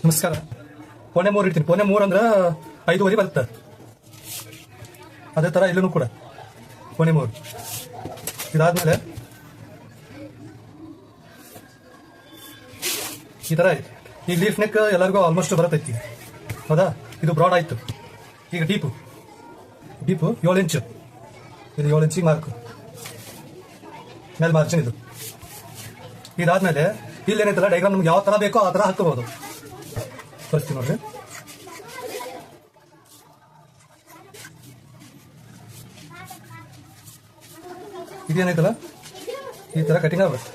ನಮಸ್ಕಾರ. ಪೋನೆ 3 ಇಡ್ತೀನಿ. ಪೋನೆ 3 ಅಂದ್ರೆ 5:15 ಬರುತ್ತೆ. ಅದೇ ಥರ ಇಲ್ಲೂ ಕೂಡ ಪೋನೆ 3. ಇದಾದ್ಮೇಲೆ ಈ ಥರ ಐತಿ. ಈಗ ಲೀಫ್ ನೆಕ್ ಎಲ್ಲರಿಗೂ ಆಲ್ಮೋಸ್ಟ್ ಬರತೈತಿ, ಹೌದಾ? ಇದು ಬ್ರಾಡ್ ಆಯ್ತು. ಈಗ ಡೀಪು 7 ಇಂಚು. ಇದು 7 ಇಂಚಿಗೆ ಮಾರ್ಕ್ ಮೇಲೆ ಮಾರ್ಜಿನ್. ಇದು ಇದಾದ್ಮೇಲೆ ಇಲ್ಲೇನೈತಲ್ಲ ಡೈಗ್ರಾಮ್ ನಮ್ಗೆ ಯಾವ ಥರ ಬೇಕೋ ಆ ಥರ ಹಾಕೋಬಹುದು. ತೋರಿಸ್ತೀನಿ ನೋಡ್ರಿ. ಇದೇನೈತಲ್ಲ ಈ ಥರ ಕಟಿಂಗ್ ಆಗುತ್ತೆ.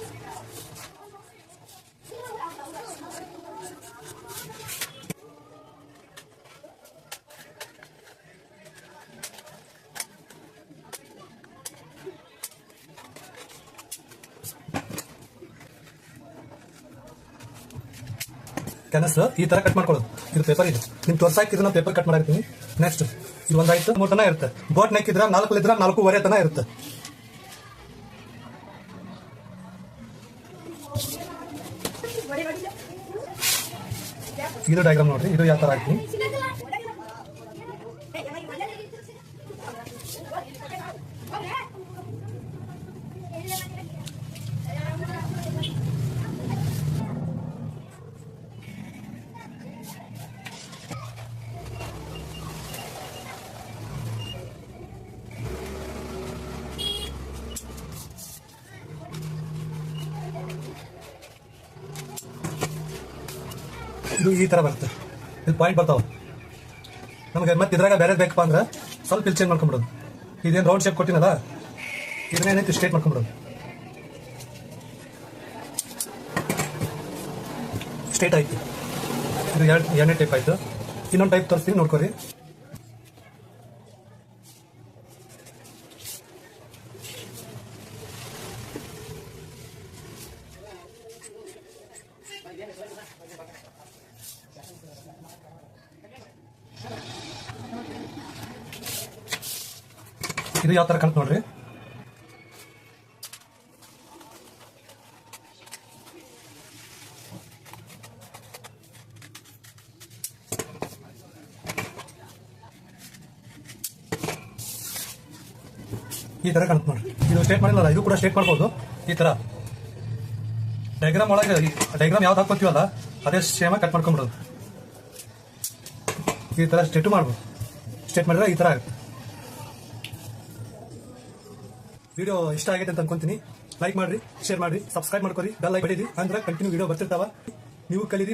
ಕ್ಯಾನ್ವಸ್ ಈ ತರ ಕಟ್ ಮಾಡ್ಕೊಳ್ಳೋದು. ಇದು ಪೇಪರ್, ಇದು ನಿಮ್ ತೋರ್ಸಾಕಿದ್ರೆ ನಾವು ಪೇಪರ್ ಕಟ್ ಮಾಡಿರ್ತೀನಿ. ನೆಕ್ಸ್ಟ್ ಇದು ಒಂದಾಯ್ತು. 3 ತನ ಇರುತ್ತೆ. ಬೋಟ್ ನೆಕ್ ಇದ್ರೆ 4 ಇದ್ರೆ 4:15 ತನ ಇರುತ್ತೆ. ಇದು ಡಯಾಗ್ರಾಮ್ ನೋಡ್ರಿ. ಇದು ಯಾವ ತರ ಹಾಕ್ತೀನಿ. ಇದು ಈ ತರ ಬರುತ್ತೆ. ಇದು ಪಾಯಿಂಟ್ ಬರ್ತಾವ ನಮಗೆ. ಮತ್ತೆ ಇದ್ರಾಗ ಬೇರೆ ಬೇಕಪ್ಪ ಅಂದ್ರೆ ಸ್ವಲ್ಪ ಇಲ್ಲಿ ಚೇಂಜ್ ಮಾಡ್ಕೊಂಡ್ಬಿಡೋದು. ಇದೇನು ರೌಂಡ್ ಶೇಪ್ ಕೊಟ್ಟಿನಲ್ಲ, ಇದನ್ನೇನೈತಿ ಸ್ಟ್ರೇಟ್ ಮಾಡ್ಕೊಂಡ್ಬಿಡೋದು. ಸ್ಟ್ರೇಟ್ ಆಯ್ತು. ಇದು ಎರಡನೇ ಟೈಪ್ ಆಯ್ತು. ಇನ್ನೊಂದು ಟೈಪ್ ತೋರಿಸ್ತೀನಿ, ನೋಡ್ಕೊರಿ. ಇದು ಯಾವ ತರ ಕಾಣ್ತ ನೋಡ್ರಿ. ಈ ತರ ಕಾಣ್ತ ನೋಡ್ರಿ. ಇದು ಸ್ಟ್ರೇಟ್ ಮಾಡಿಲ್ಲ, ಇದು ಕೂಡ ಸ್ಟ್ರೇಟ್ ಮಾಡ್ಬೋದು. ಈ ತರ ಡಯಾಗ್ರಾಮ್ ಒಳಗೆ ಡಯಾಗ್ರಾಮ್ ಯಾವ್ದು ಹಾಕೋತೀವಲ್ಲ ಅದೇ ಸೇಮ ಕಟ್ ಮಾಡ್ಕೊಂಡ್ಬಿಡೋದು. ಈ ತರ ಸ್ಟ್ರೇಟ್ ಮಾಡ್ಬೋದು. ಸ್ಟ್ರೇಟ್ ಮಾಡಿದ್ರೆ ಈ ತರ ಆಗುತ್ತೆ. ವಿಡಿಯೋ ಇಷ್ಟ ಆಗೈತೆ ಅಂತ ಅನ್ಕೊಂತೀನಿ. ಲೈಕ್ ಮಾಡ್ರಿ, ಶೇರ್ ಮಾಡ್ರಿ, ಸಬ್ಸ್ಕ್ರೈಬ್ ಮಾಡ್ಕೊರಿ, ಬೆಲ್ ಐಕನ್ ಬಡಿರಿ. ಅಂದ್ರೆ ಕಂಟಿನ್ಯೂ ವಿಡಿಯೋ ಬರ್ತಿರ್ತಾವ, ನೀವು ಕಲೀರಿ.